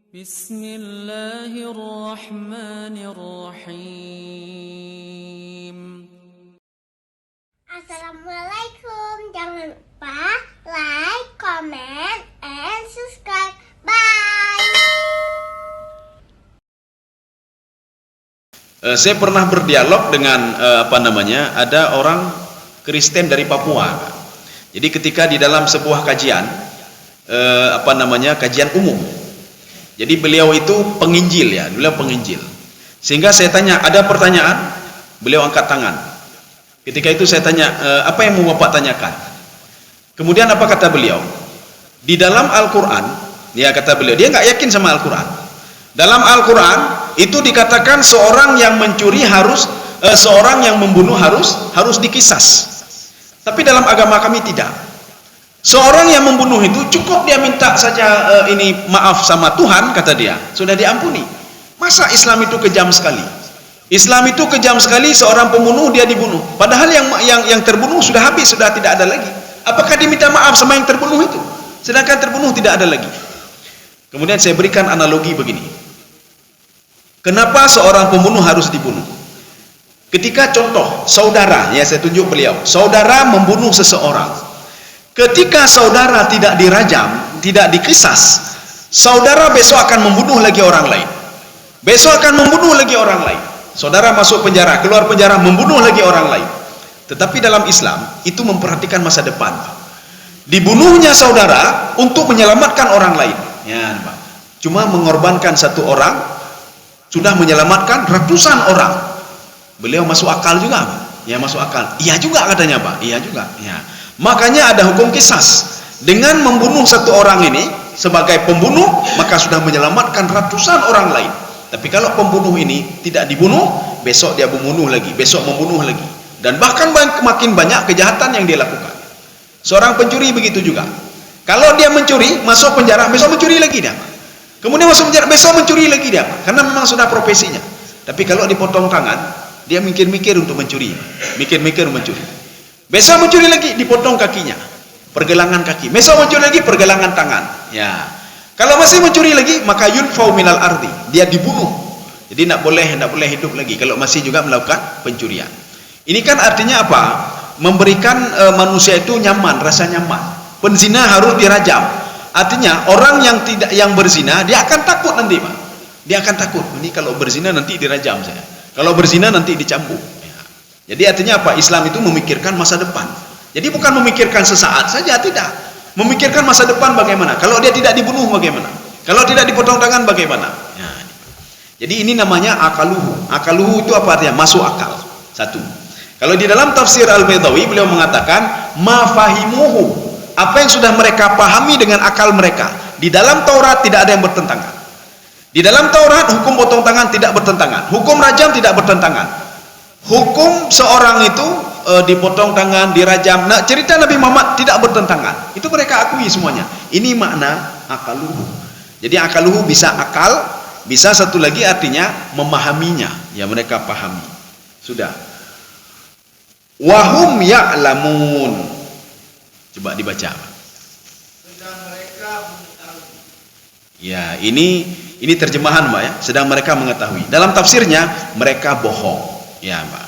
Bismillahirrahmanirrahim. Assalamualaikum. Jangan lupa like, comment, and subscribe. Bye. Saya pernah berdialog dengan ada orang Kristen dari Papua. Jadi ketika di dalam sebuah kajian kajian umum. Jadi beliau itu penginjil ya, beliau penginjil. Sehingga saya tanya, ada pertanyaan? Beliau angkat tangan. Ketika itu saya tanya, apa yang mau Bapak tanyakan? Kemudian apa kata beliau? Di dalam Al-Quran, ya kata beliau, dia nggak yakin sama Al-Quran. Dalam Al-Quran itu dikatakan seorang yang mencuri seorang yang membunuh harus dikisas. Tapi dalam agama kami tidak. Seorang yang membunuh itu cukup dia minta saja maaf sama Tuhan, kata dia, sudah diampuni. Masa Islam itu kejam sekali? Islam itu kejam sekali, seorang pembunuh dia dibunuh. Padahal yang terbunuh sudah habis, sudah tidak ada lagi. Apakah diminta maaf sama yang terbunuh itu? Sedangkan terbunuh tidak ada lagi. Kemudian saya berikan analogi begini. Kenapa seorang pembunuh harus dibunuh? Ketika contoh saudara, ya saya tunjuk beliau, saudara membunuh seseorang. Ketika saudara tidak dirajam, tidak dikisas, saudara besok akan membunuh lagi orang lain. Besok akan membunuh lagi orang lain. Saudara masuk penjara, keluar penjara, membunuh lagi orang lain. Tetapi dalam Islam itu memperhatikan masa depan. Dibunuhnya saudara untuk menyelamatkan orang lain. Ya, Pak. Cuma mengorbankan satu orang sudah menyelamatkan ratusan orang. Beliau masuk akal juga, Pak. Ya, masuk akal. Iya juga katanya, Pak. Iya juga. Ya. Makanya ada hukum kisas. Dengan membunuh satu orang ini sebagai pembunuh, maka sudah menyelamatkan ratusan orang lain. Tapi kalau pembunuh ini tidak dibunuh, besok dia membunuh lagi, besok membunuh lagi, dan bahkan makin banyak kejahatan yang dia lakukan. Seorang pencuri begitu juga. Kalau dia mencuri, masuk penjara, besok mencuri lagi dia. Kemudian masuk penjara, besok mencuri lagi dia, karena memang sudah profesinya. Tapi kalau dipotong tangan, dia mikir-mikir untuk mencuri, mikir-mikir mencuri. Besok mencuri lagi, dipotong kakinya, pergelangan kaki. Besok mencuri lagi, pergelangan tangan. Ya. Kalau masih mencuri lagi, maka yunfau minal ardi, dia dibunuh. Jadi tidak boleh hidup lagi kalau masih juga melakukan pencurian. Ini kan artinya apa? Memberikan manusia itu nyaman, rasa nyaman. Penzina harus dirajam. Artinya orang yang berzina, dia akan takut nanti, Pak. Dia akan takut. Ini kalau berzina nanti dirajam saya. Kalau berzina nanti dicambuk. Jadi artinya apa? Islam itu memikirkan masa depan. Jadi bukan memikirkan sesaat saja, tidak. Memikirkan masa depan bagaimana. Kalau dia tidak dibunuh bagaimana. Kalau tidak dipotong tangan bagaimana. Ya. Jadi ini namanya akaluhu. Akaluhu itu apa artinya? Masuk akal. Satu. Kalau di dalam tafsir Al-Baydawi beliau mengatakan mafahimuhu. Apa yang sudah mereka pahami dengan akal mereka. Di dalam Taurat tidak ada yang bertentangan. Di dalam Taurat hukum potong tangan tidak bertentangan. Hukum rajam tidak bertentangan. Hukum seorang itu dipotong tangan, dirajam. Nah, cerita Nabi Muhammad tidak bertentangan. Itu mereka akui semuanya. Ini makna akaluhu. Jadi akaluhu bisa akal, bisa satu lagi artinya memahaminya. Ya, mereka pahami. Sudah. Wahum ya'lamun. Coba dibaca. Sedang mereka mengetahui. Ya, ini terjemahan, Mbak ya. Sedang mereka mengetahui. Dalam tafsirnya mereka bohong. Ya, Pak.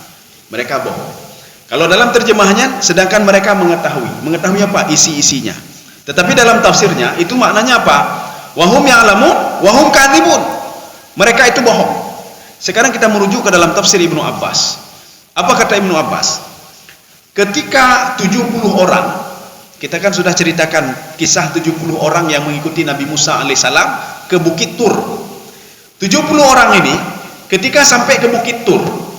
Mereka bohong. Kalau dalam terjemahannya, sedangkan mereka mengetahui apa? Isi-isinya. Tetapi dalam tafsirnya, itu maknanya apa? Wahum ya'lamun, wahum kadhibun. Mereka itu bohong. Sekarang kita merujuk ke dalam tafsir Ibnu Abbas. Apa kata Ibnu Abbas? Ketika 70 orang, kita kan sudah ceritakan kisah 70 orang yang mengikuti Nabi Musa alaihissalam ke Bukit Tur. 70 orang ini, ketika sampai ke Bukit Tur,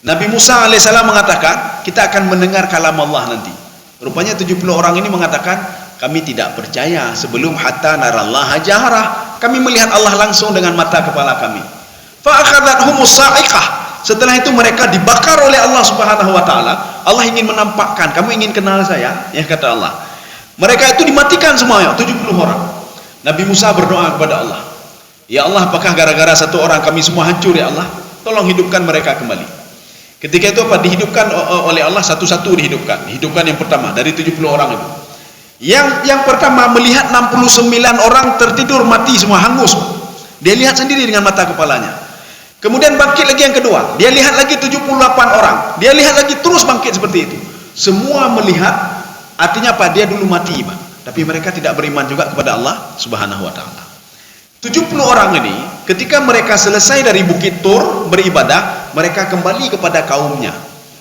Nabi Musa alaihissalam mengatakan, kita akan mendengar kalam Allah nanti. Rupanya 70 orang ini mengatakan, kami tidak percaya sebelum hatta narallaha jahrah. Kami melihat Allah langsung dengan mata kepala kami. Fa akhadhathumus sa'iqah. Setelah itu mereka dibakar oleh Allah Subhanahu wa taala. Allah ingin menampakkan, kamu ingin kenal saya? Ya, kata Allah. Mereka itu dimatikan semuanya, 70 orang. Nabi Musa berdoa kepada Allah. Ya Allah, apakah gara-gara satu orang kami semua hancur ya Allah? Tolong hidupkan mereka kembali. Ketika itu apa? Dihidupkan oleh Allah, satu-satu dihidupkan. Dihidupkan yang pertama dari 70 orang itu. Yang pertama melihat 69 orang tertidur mati semua, hangus. Dia lihat sendiri dengan mata kepalanya. Kemudian bangkit lagi yang kedua, dia lihat lagi 78 orang. Dia lihat lagi terus bangkit seperti itu. Semua melihat, artinya apa? Dia dulu mati, Pak. Tapi mereka tidak beriman juga kepada Allah Subhanahu wa taala. 70 orang ini ketika mereka selesai dari Bukit Tur beribadah, mereka kembali kepada kaumnya.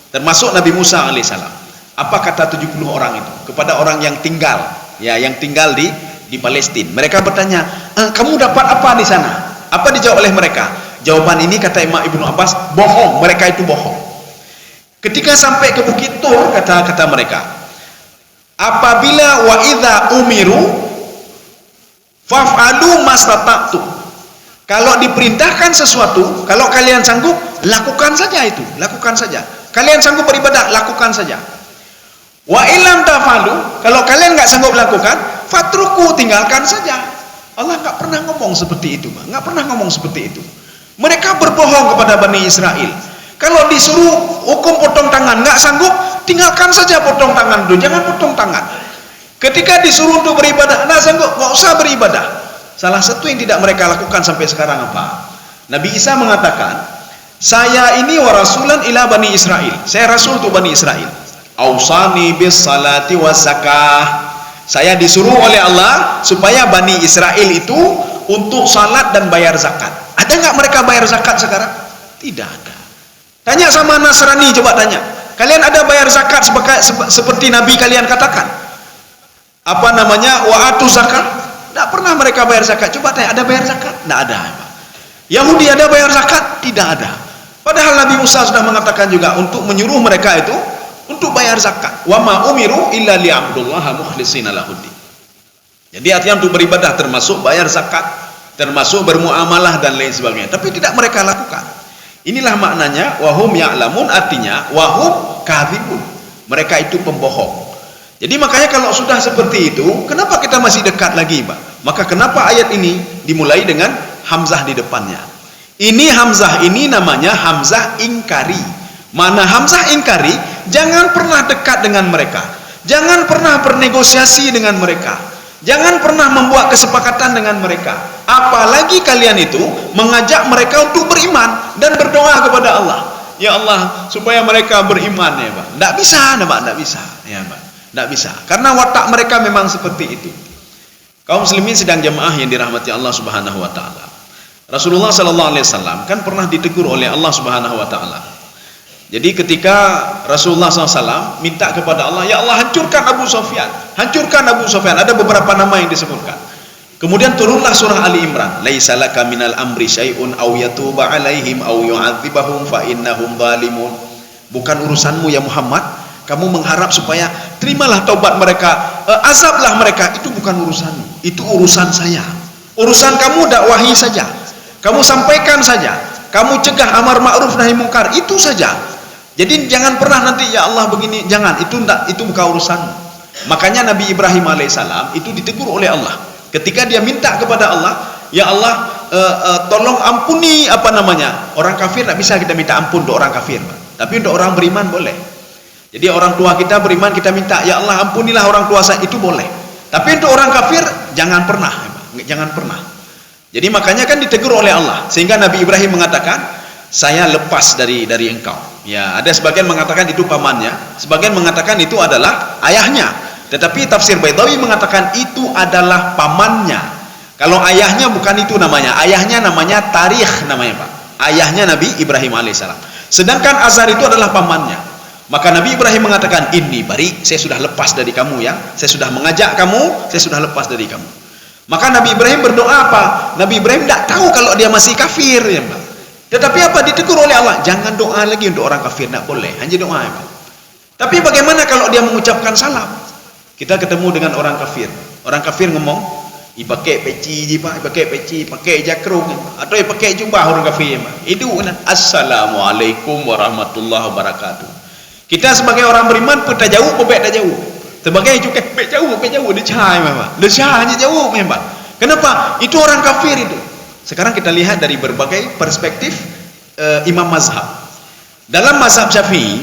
Termasuk Nabi Musa alaihissalam. Apa kata 70 orang itu kepada orang yang tinggal, ya, yang tinggal di Palestina? Mereka bertanya, "Kamu dapat apa di sana?" Apa dijawab oleh mereka? Jawaban ini kata Imam Ibnu Abbas, bohong, mereka itu bohong. Ketika sampai ke Bukit Tur, kata mereka, apabila wa idza umiru faf'alu mastata'tum. Kalau diperintahkan sesuatu, kalau kalian sanggup, lakukan saja itu, lakukan saja. Kalian sanggup beribadah, lakukan saja. Wa illam tafalu, kalau kalian nggak sanggup lakukan, fatruku, tinggalkan saja. Allah nggak pernah ngomong seperti itu, nggak pernah ngomong seperti itu. Mereka berbohong kepada Bani Israel. Kalau disuruh hukum potong tangan, nggak sanggup, tinggalkan saja potong tangan dulu, jangan potong tangan. Ketika disuruh untuk beribadah, nggak sanggup, nggak usah beribadah. Salah satu yang tidak mereka lakukan sampai sekarang apa? Nabi Isa mengatakan, saya ini wa rasulan ila Bani Israel. Saya rasul untuk Bani Israel. Ausani bis salati was zakah. Saya disuruh oleh Allah supaya Bani Israel itu untuk salat dan bayar zakat. Ada nggak mereka bayar zakat sekarang? Tidak ada. Tanya sama Nasrani, coba tanya. Kalian ada bayar zakat seperti Nabi kalian katakan? Apa namanya? Wa atu zakat? Tidak pernah mereka bayar zakat. Coba tanya, ada bayar zakat? Tidak ada. Yahudi ada bayar zakat? Tidak ada. Padahal Nabi Musa sudah mengatakan juga untuk menyuruh mereka itu untuk bayar zakat. Wa ma umiru illa liya'budullaha mukhlishina lahuddin. Jadi artinya untuk beribadah termasuk bayar zakat, termasuk bermuamalah dan lain sebagainya. Tapi tidak mereka lakukan. Inilah maknanya wahum ya'lamun, artinya wahum kadhibun. Mereka itu pembohong. Jadi makanya kalau sudah seperti itu, kenapa kita masih dekat lagi, Pak? Maka kenapa ayat ini dimulai dengan hamzah di depannya? Ini hamzah ini namanya hamzah ingkari. Mana hamzah ingkari? Jangan pernah dekat dengan mereka. Jangan pernah bernegosiasi dengan mereka. Jangan pernah membuat kesepakatan dengan mereka. Apalagi kalian itu mengajak mereka untuk beriman dan berdoa kepada Allah. Ya Allah, supaya mereka beriman, ya Pak. Tidak bisa, tidak bisa, ya Pak. Tidak bisa. Karena watak mereka memang seperti itu. Kaum muslimin sidang jamaah yang dirahmati Allah Subhanahu wa taala. Rasulullah sallallahu alaihi wasallam kan pernah ditegur oleh Allah Subhanahu wa taala. Jadi ketika Rasulullah SAW minta kepada Allah, ya Allah hancurkan Abu Sufyan, hancurkan Abu Sufyan. Ada beberapa nama yang disebutkan. Kemudian turunlah surah Ali Imran, laisa laka minal amri syai'un aw yatuba alaihim aw yu'adzibahum fa innahum zalimun. Bukan urusanmu ya Muhammad, kamu mengharap supaya terimalah taubat mereka, azablah mereka, itu bukan urusanmu, itu urusan saya. Urusan kamu dakwahi saja, kamu sampaikan saja, kamu cegah amar ma'ruf nahi mungkar, itu saja. Jadi jangan pernah nanti ya Allah begini, jangan, itu bukan urusanmu. Makanya Nabi Ibrahim alaihissalam itu ditegur oleh Allah ketika dia minta kepada Allah, ya Allah tolong ampuni apa namanya orang kafir. Tidak bisa kita minta ampun untuk orang kafir, tapi untuk orang beriman boleh. Jadi orang tua kita beriman, kita minta ya Allah ampunilah orang tua saya, itu boleh. Tapi untuk orang kafir jangan pernah, jangan pernah. Jadi makanya kan ditegur oleh Allah, sehingga Nabi Ibrahim mengatakan, saya lepas dari engkau. Ya, ada sebagian mengatakan itu pamannya, sebagian mengatakan itu adalah ayahnya. Tetapi tafsir Baidawi mengatakan itu adalah pamannya. Kalau ayahnya bukan itu namanya, ayahnya namanya Tarikh namanya, Pak. Ayahnya Nabi Ibrahim alaihissalam. Sedangkan Azar itu adalah pamannya. Maka Nabi Ibrahim mengatakan, ini bari, saya sudah lepas dari kamu ya. Saya sudah mengajak kamu, saya sudah lepas dari kamu. Maka Nabi Ibrahim berdoa apa? Nabi Ibrahim tidak tahu kalau dia masih kafir, ya Pak. Tetapi apa? Ditegur oleh Allah, jangan doa lagi untuk orang kafir, tidak boleh, hanya doa, ya Pak. Tapi bagaimana kalau dia mengucapkan salam? Kita ketemu dengan orang kafir. Orang kafir ngomong, pakai peci je Pak, pakai peci, pakai jakrung, atau pakai jubah orang kafir, Pak. Itu Assalamualaikum warahmatullahi wabarakatuh. Kita sebagai orang beriman pun tak jauh, pun tak jauh. Sebagai juga pek jauh, dia cahaya, Pak. Dia cahaya jauh, Pak. Kenapa? Itu orang kafir itu. Sekarang kita lihat dari berbagai perspektif imam mazhab. Dalam mazhab Syafi'i,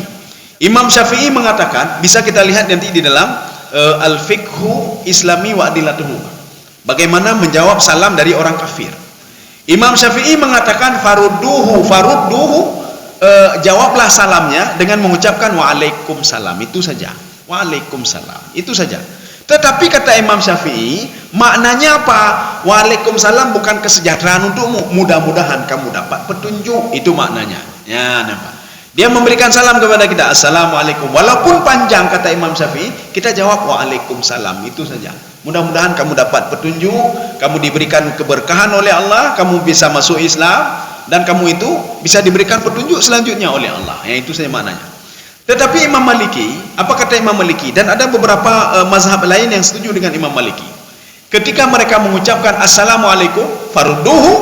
Imam Syafi'i mengatakan, bisa kita lihat nanti di dalam Al-Fiqhu Islami wa Adilatuhu, bagaimana menjawab salam dari orang kafir. Imam Syafi'i mengatakan farudduhu, jawablah salamnya dengan mengucapkan waalaikumsalam, itu saja. Waalaikumsalam, itu saja. Tetapi kata Imam Syafi'i, maknanya apa? Waalaikumsalam bukan kesejahteraan untukmu, mudah-mudahan kamu dapat petunjuk, itu maknanya. Ya, nampak. Dia memberikan salam kepada kita, assalamualaikum. Walaupun panjang kata Imam Syafi'i, kita jawab waalaikumsalam, itu saja. Mudah-mudahan kamu dapat petunjuk, kamu diberikan keberkahan oleh Allah, kamu bisa masuk Islam, dan kamu itu bisa diberikan petunjuk selanjutnya oleh Allah. Ya, itu saja maknanya. Tetapi Imam Maliki, apa kata Imam Maliki? Dan ada beberapa mazhab lain yang setuju dengan Imam Maliki. Ketika mereka mengucapkan assalamualaikum, farudduhu,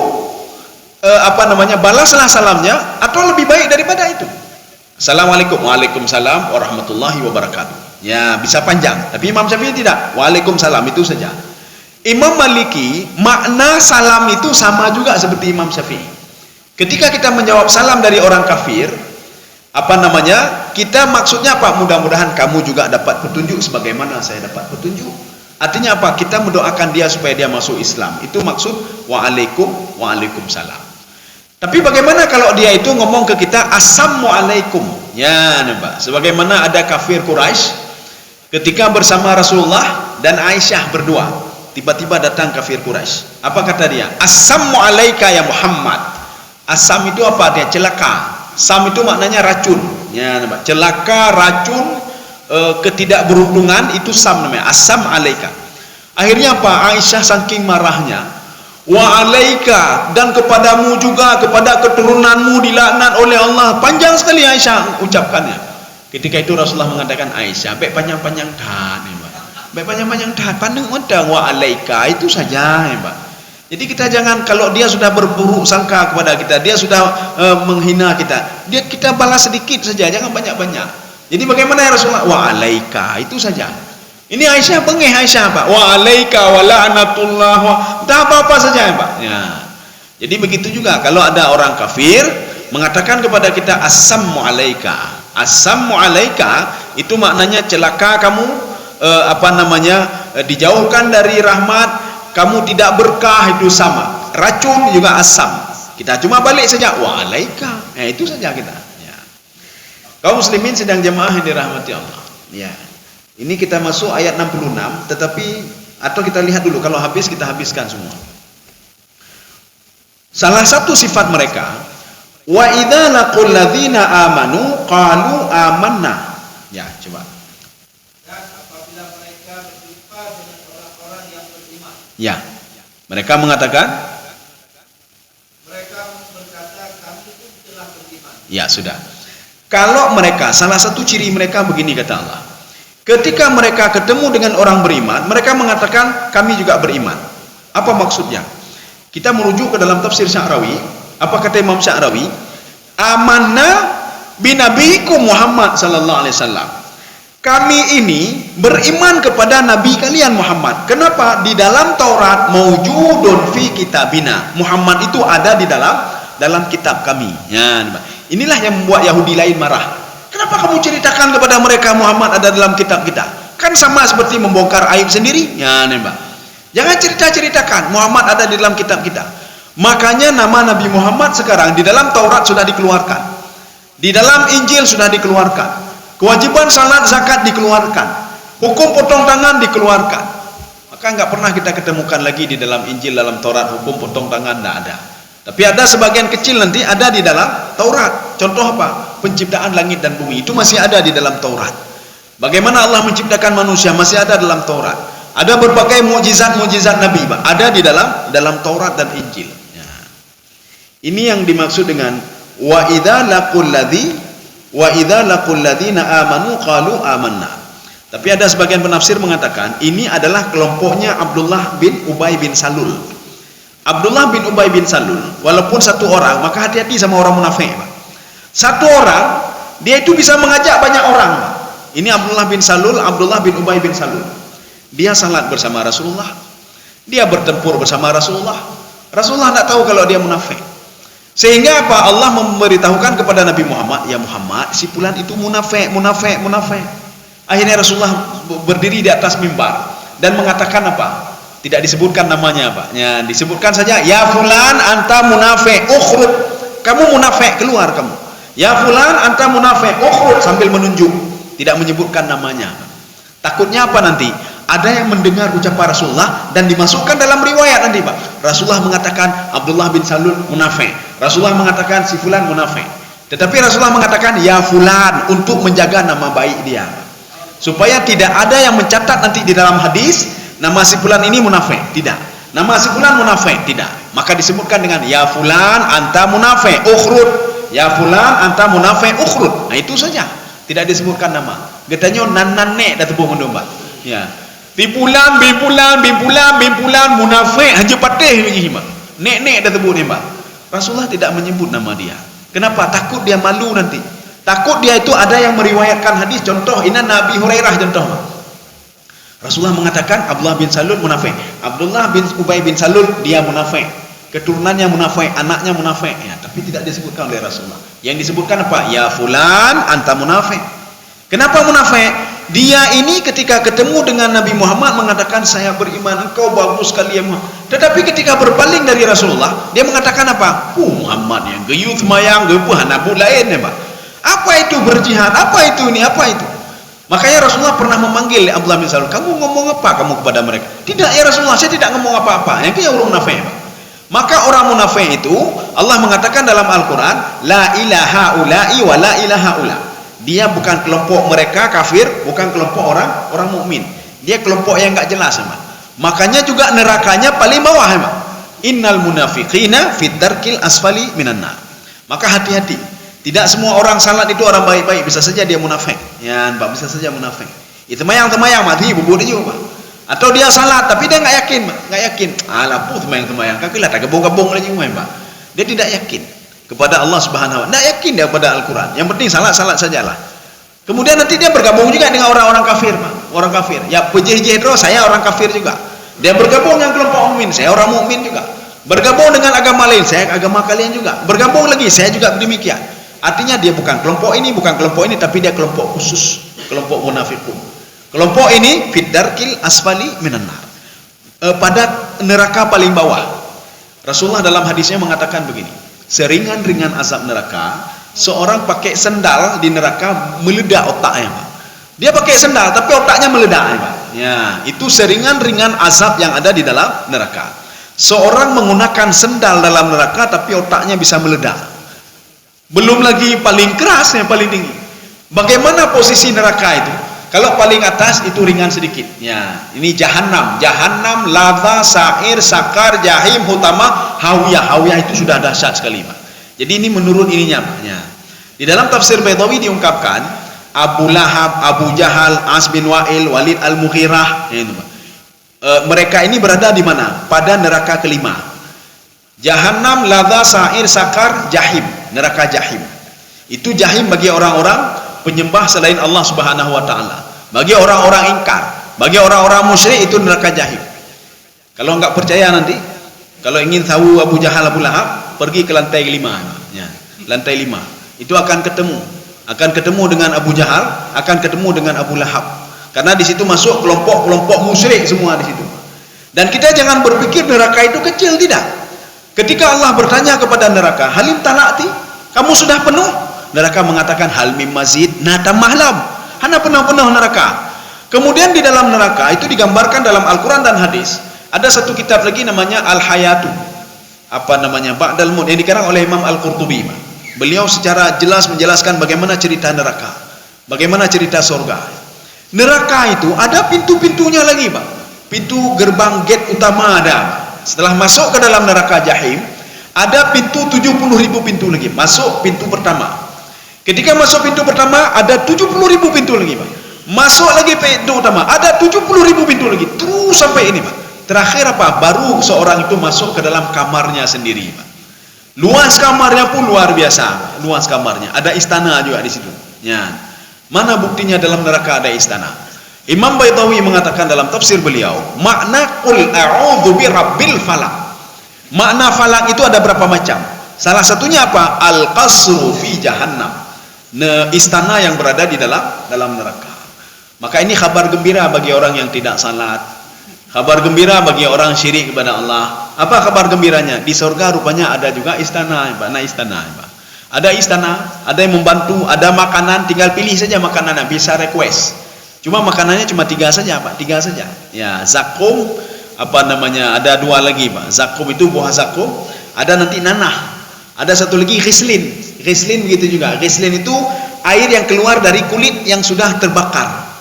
balaslah salamnya, atau lebih baik daripada itu. Assalamualaikum, waalaikumsalam warahmatullahi wabarakatuh. Ya, bisa panjang. Tapi Imam Syafi'i tidak. Waalaikumsalam, itu saja. Imam Maliki, makna salam itu sama juga seperti Imam Syafi'i. Ketika kita menjawab salam dari orang kafir, kita maksudnya apa? Mudah-mudahan kamu juga dapat petunjuk sebagaimana saya dapat petunjuk. Artinya apa? Kita mendoakan dia supaya dia masuk Islam. Itu maksud waalaikumsalam. Tapi bagaimana kalau dia itu ngomong ke kita assalamualaikum? Ya, nampak. Sebagaimana ada kafir Quraisy ketika bersama Rasulullah dan Aisyah berdua, tiba-tiba datang kafir Quraisy. Apa kata dia? Assalamualaikum ya Muhammad. Asam itu apa? Dia celaka. Sam itu maknanya racun. Ya, nampak. Celaka, racun, ketidakberuntungan, itu sam namanya. Asam alaika. Akhirnya apa? Aisyah saking marahnya, wa alaika, dan kepadamu juga, kepada keturunanmu dilaknat oleh Allah. Panjang sekali Aisyah ucapkannya. Ketika itu Rasulullah mengatakan, Aisyah, baik panjang-panjang dah, baik panjang-panjang dah, pandang undang wa alaika, itu saja, Mbak. Jadi kita jangan, kalau dia sudah berburuk sangka kepada kita, dia sudah menghina kita, kita balas sedikit saja, jangan banyak-banyak. Jadi bagaimana ya Rasulullah? Wa alaika, itu saja. Ini Aisyah bengih, Aisyah Pak. Wa alaika wa la'natullah wa, dah apa-apa saja Pak. Ya. Jadi begitu juga kalau ada orang kafir mengatakan kepada kita assamu alaika. Assamu alaika itu maknanya celaka kamu, dijauhkan dari rahmat, kamu tidak berkah, itu sama. Racun juga asam. Kita cuma balik saja waalaikum. Itu saja kita. Ya. Kaum muslimin sedang jemaah yang dirahmati Allah. Ya. Ini kita masuk ayat 66, tetapi atau kita lihat dulu, kalau habis kita habiskan semua. Salah satu sifat mereka, wa idza laqul ladzina amanu qalu amanna. Ya, coba. Ya, mereka mengatakan, mereka berkata kami itu telah beriman. Ya, sudah. Kalau mereka, salah satu ciri mereka begini kata Allah. Ketika mereka ketemu dengan orang beriman, mereka mengatakan kami juga beriman. Apa maksudnya? Kita merujuk ke dalam tafsir Sya'rawi. Apa kata Imam Sya'rawi? Amanna binabiikum Muhammad sallallahu alaihi wasallam. Kami ini beriman kepada Nabi kalian Muhammad. Kenapa? Di dalam Taurat maujudun fi kitabina. Muhammad itu ada di dalam kitab kami. Ya, inilah yang membuat Yahudi lain marah. Kenapa kamu ceritakan kepada mereka Muhammad ada dalam kitab kita? Kan sama seperti membongkar aib sendiri. Ya, nembak. Jangan cerita-ceritakan Muhammad ada di dalam kitab kita. Makanya nama Nabi Muhammad sekarang di dalam Taurat sudah dikeluarkan. Di dalam Injil sudah dikeluarkan. Kewajiban salat zakat dikeluarkan, hukum potong tangan dikeluarkan. Maka nggak pernah kita ketemukan lagi di dalam Injil, dalam Taurat hukum potong tangan, nggak ada. Tapi ada sebagian kecil nanti ada di dalam Taurat. Contoh apa? Penciptaan langit dan bumi itu masih ada di dalam Taurat. Bagaimana Allah menciptakan manusia masih ada dalam Taurat. Ada berbagai mukjizat Nabi, ada di dalam Taurat dan Injil. Ya. Ini yang dimaksud dengan wa idza laqul ladzina amanu qalu amanna. Tapi ada sebagian penafsir mengatakan ini adalah kelompoknya Abdullah bin Ubay bin Salul. Abdullah bin Ubay bin Salul, walaupun satu orang, maka hati-hati sama orang munafik, Pak. Satu orang, dia itu bisa mengajak banyak orang, Pak. Ini Abdullah bin Salul, Abdullah bin Ubay bin Salul. Dia salat bersama Rasulullah. Dia bertempur bersama Rasulullah. Rasulullah tidak tahu kalau dia munafik. Sehingga apa? Allah memberitahukan kepada Nabi Muhammad, ya Muhammad, si fulan itu munafik. Akhirnya Rasulullah berdiri di atas mimbar dan mengatakan apa? Tidak disebutkan namanya, Pak. Ya, disebutkan saja, ya fulan anta munafiq, ukhruj. Kamu munafik, keluar kamu. Ya fulan anta munafiq, ukhruj, sambil menunjuk. Tidak menyebutkan namanya. Takutnya apa nanti? Ada yang mendengar ucapan Rasulullah dan dimasukkan dalam riwayat nanti, Pak. Rasulullah mengatakan Abdullah bin Salul munafik. Rasulullah mengatakan si fulan munafik. Tetapi Rasulullah mengatakan ya fulan untuk menjaga nama baik dia. Supaya tidak ada yang mencatat nanti di dalam hadis nama si fulan ini munafik, tidak. Nama si fulan munafik, tidak. Maka disebutkan dengan ya fulan anta munafik, ukhrud. Ya fulan anta munafik, ukhrud. Nah itu saja. Tidak disebutkan nama. Getanya nan-nan-nek dah tebuh mendomba. Ya. Bimpulan munafik hanya patih begini, Pak. Nek-nek dah tebuh ni, Pak. Rasulullah tidak menyebut nama dia. Kenapa? Takut dia malu nanti. Takut dia itu ada yang meriwayatkan hadis, contoh ini Nabi Hurairah contoh, Pak. Rasulullah mengatakan Abdullah bin Salul munafik. Abdullah bin Ubay bin Salul dia munafik. Keturunannya munafik, anaknya munafik. Ya, tapi tidak disebutkan oleh Rasulullah. Yang disebutkan apa? Ya fulan anta munafik. Kenapa munafik? Dia ini ketika ketemu dengan Nabi Muhammad mengatakan saya beriman, engkau bagus sekali ya Muhammad. Tetapi ketika berpaling dari Rasulullah, dia mengatakan apa? Muhammad yang geyut mayang gebuhan abu lain ya, Pak. Apa itu berjihad? Apa itu ini? Apa itu? Makanya Rasulullah pernah memanggil Abdullah bin Salul, kamu ngomong apa kamu kepada mereka? Tidak ya Rasulullah, saya tidak ngomong apa-apa. Yang itu orang munafik. Maka orang munafik itu Allah mengatakan dalam Al-Quran, la ilaha ula'i wa la ilaha ula. Dia bukan kelompok mereka kafir, bukan kelompok orang mukmin. Dia kelompok yang enggak jelas, Pak. Makanya juga nerakanya paling bawah, Pak. Innal munafiqina fid darkil asfali minan nar. Maka hati-hati. Tidak semua orang salat itu orang baik-baik, bisa saja dia munafik. Ya, Pak, bisa saja munafik. Itu temayang mati bubur dia, Pak. Atau dia salat tapi dia enggak yakin, Pak. Enggak yakin. Alah, temayang. Kakilah tak gebong-gebong lagi, Pak. Dia tidak yakin kepada Allah Subhanahu wa taala. Tidak yakin dia pada Al-Quran. Yang penting salat sajalah. Kemudian nanti dia bergabung juga dengan orang-orang kafir, Pak. Orang kafir. Ya pejeh-jeh saya orang kafir juga. Dia bergabung dengan kelompok mukmin, saya orang mukmin juga. Bergabung dengan agama lain, saya agama kalian juga. Bergabung lagi, saya juga demikian. Artinya dia bukan kelompok ini, tapi dia kelompok khusus, kelompok munafikun. Kelompok ini fid darkil asfali minan nar. Pada neraka paling bawah. Rasulullah dalam hadisnya mengatakan begini, seringan-ringan azab neraka, seorang pakai sendal di neraka meledak otaknya, Pak. Dia pakai sendal tapi otaknya meledak, Pak. Ya, itu seringan-ringan azab yang ada di dalam neraka. Seorang menggunakan sendal dalam neraka tapi otaknya bisa meledak. Belum lagi paling keras yang paling tinggi. Bagaimana posisi neraka itu? Kalau paling atas itu ringan sedikit. Ya, ini Jahannam, lava, sa'ir, sakar, jahim, hutama, hawiyah itu sudah dahsyat sekali, Pak. Jadi ini menurut ininya, Pak. Ya. Di dalam tafsir Baydawi diungkapkan Abu Lahab, Abu Jahal, As bin Wa'il, Walid al-Mughirah, ya, itu, Pak. Mereka ini berada di mana? Pada neraka kelima. Jahannam, lava, sa'ir, sakar, jahim, neraka jahim. Itu jahim bagi orang-orang penyembah selain Allah Subhanahu wa taala. Bagi orang-orang ingkar, bagi orang-orang musyrik itu neraka jahim. Kalau enggak percaya nanti, kalau ingin tahu Abu Jahal, Abu Lahab, pergi ke lantai 5. Ya, lantai 5. Itu akan ketemu dengan Abu Jahal, akan ketemu dengan Abu Lahab. Karena di situ masuk kelompok-kelompok musyrik semua di situ. Dan kita jangan berpikir neraka itu kecil, tidak. Ketika Allah bertanya kepada neraka, halim talati, kamu sudah penuh? Neraka mengatakan hal mim mazid, nata mahlam, hana penuh-penuh neraka. Kemudian di dalam neraka itu digambarkan dalam Al-Quran dan hadis. Ada satu kitab lagi namanya Al-Hayatu, Ba'dal Maut, yang dikarang oleh Imam Al-Qurtubi. Beliau secara jelas menjelaskan bagaimana cerita neraka, bagaimana cerita surga. Neraka itu ada pintu-pintunya lagi, Pak. Pintu gerbang gate utama ada. Setelah masuk ke dalam neraka jahim, ada pintu 70.000 pintu lagi. Masuk pintu pertama. Ketika masuk pintu pertama, ada 70.000 pintu lagi, Pak. Masuk lagi pintu utama, ada 70.000 pintu lagi. Terus sampai ini, Pak. Terakhir apa? Baru seorang itu masuk ke dalam kamarnya sendiri, Pak. Luas kamarnya pun luar biasa. Luas kamarnya. Ada istana juga di situ. Ya. Mana buktinya dalam neraka ada istana? Imam Baydawi mengatakan dalam tafsir beliau, makna qul a'udzu birabbil falaq. Makna falak itu ada berapa macam? Salah satunya apa? Al-qasru fi jahannam. Istana yang berada di dalam neraka. Maka ini kabar gembira bagi orang yang tidak salat. Kabar gembira bagi orang syirik kepada Allah. Apa kabar gembiranya? Di surga rupanya ada juga istana, Pak. Nah, istana, Pak. Ada istana, ada yang membantu, ada makanan, tinggal pilih saja makanannya, bisa request. Cuma makanannya cuma 3 saja, Pak. 3 saja. Ya, zakum, apa namanya? Ada 2 lagi, Pak. Zakum itu buah zakum, ada nanti nanah. Ada satu lagi ghislin. Ghislin begitu juga. Ghislin itu air yang keluar dari kulit yang sudah terbakar.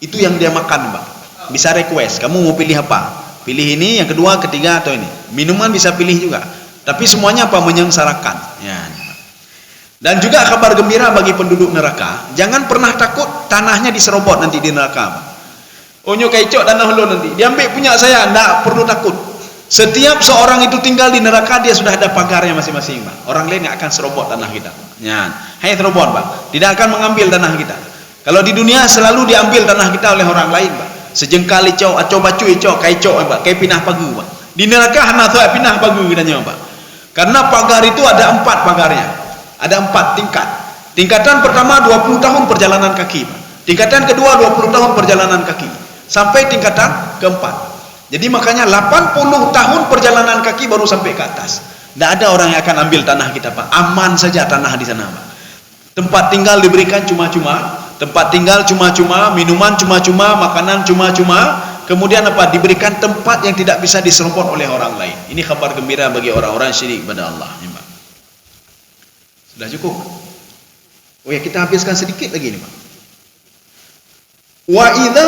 Itu yang dia makan, Pak. Bisa request, kamu mau pilih apa? Pilih ini, yang kedua, ketiga, atau ini. Minuman bisa pilih juga. Tapi semuanya apa? Menyengsarakan. Ya. Dan juga kabar gembira bagi penduduk neraka. Jangan pernah takut tanahnya diserobot nanti di neraka. Oh, nyo kaicok tanah lo nanti. Diambil punya saya, enggak perlu takut. Setiap seorang itu tinggal di neraka, dia sudah ada pagarnya masing-masing, Pak. Orang lain yang akan serobot tanah kita. Ya. Hanya serobot, Pak. Tidak akan mengambil tanah kita. Kalau di dunia selalu diambil tanah kita oleh orang lain, Pak. Sejengkal icok, aco bacu icok, kaicok, Pak. Kai pinah pagu, Pak. Di neraka hana tu pinah pagu katanya, Pak. Karena pagar itu ada 4 pagarnya. Ada 4 tingkat. Tingkatan pertama 20 tahun perjalanan kaki, Pak. Tingkatan kedua 20 tahun perjalanan kaki. Sampai tingkatan keempat. Jadi makanya 80 tahun perjalanan kaki baru sampai ke atas. Tidak ada orang yang akan ambil tanah kita, Pak. Aman saja tanah di sana, Pak. Tempat tinggal diberikan cuma-cuma. Tempat tinggal cuma-cuma, minuman cuma-cuma, makanan cuma-cuma. Kemudian apa? Diberikan tempat yang tidak bisa diserobot oleh orang lain. Ini kabar gembira bagi orang-orang syirik kepada Allah. Sudah cukup? Oh ya, kita habiskan sedikit lagi nih, Pak. Wa idza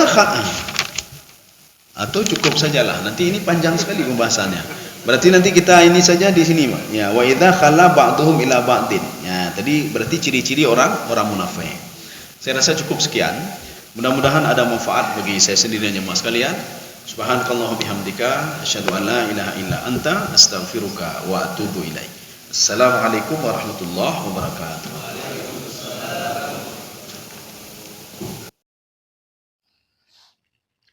atau cukup sajalah. Nanti ini panjang sekali pembahasannya. Berarti nanti kita ini saja di sini, Pak. Ya, wa idza khala ba'dhum ila ba'din. Ya, tadi berarti ciri-ciri orang munafik. Saya rasa cukup sekian. Mudah-mudahan ada manfaat bagi saya sendiri dan jemaah sekalian. Subhanakallahumma bihamdika asyhadu an la ilaha illa anta astaghfiruka wa atubu ilaik. Assalamualaikum warahmatullahi wabarakatuh.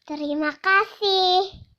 Terima kasih.